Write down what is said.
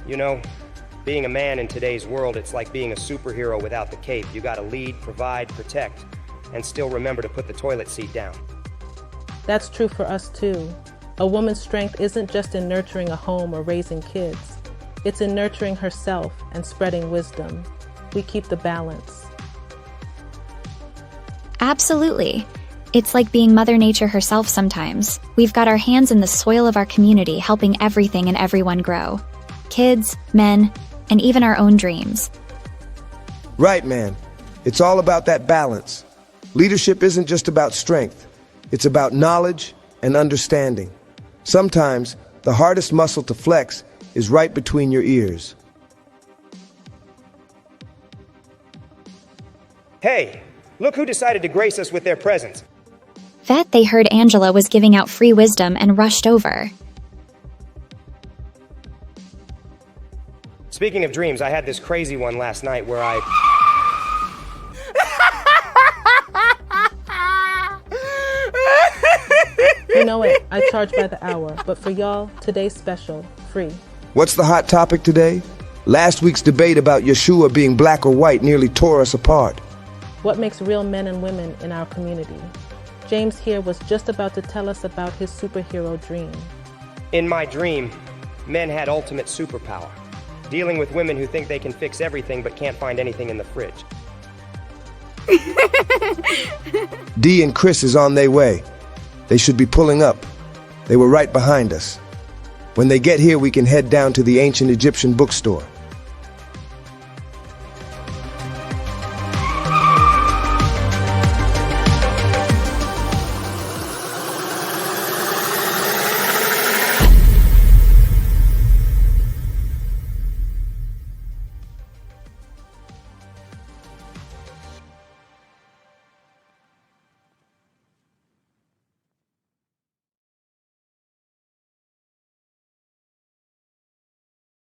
You know, being a man in today's world, it's like being a superhero without the cape. You gotta lead, provide, protect, and still remember to put the toilet seat down. That's true for us too. A woman's strength isn't just in nurturing a home or raising kids. It's in nurturing herself and spreading wisdom. We keep the balance. Absolutely. It's like being Mother Nature herself sometimes. We've got our hands in the soil of our community, helping everything and everyone grow. Kids, men, and even our own dreams. Right, man. It's all about that balance. Leadership isn't just about strength. It's about knowledge and understanding. Sometimes, the hardest muscle to flex is right between your ears. Hey, look who decided to grace us with their presence. Vet, they heard Angela was giving out free wisdom and rushed over. Speaking of dreams, I had this crazy one last night where You know it, I charge by the hour, but for y'all, today's special, free. What's the hot topic today? Last week's debate about Yeshua being black or white nearly tore us apart. What makes real men and women in our community? James here was just about to tell us about his superhero dream. In my dream, men had ultimate superpower. Dealing with women who think they can fix everything but can't find anything in the fridge. Dee and Chris is on their way. They should be pulling up. They were right behind us. When they get here, we can head down to the ancient Egyptian bookstore.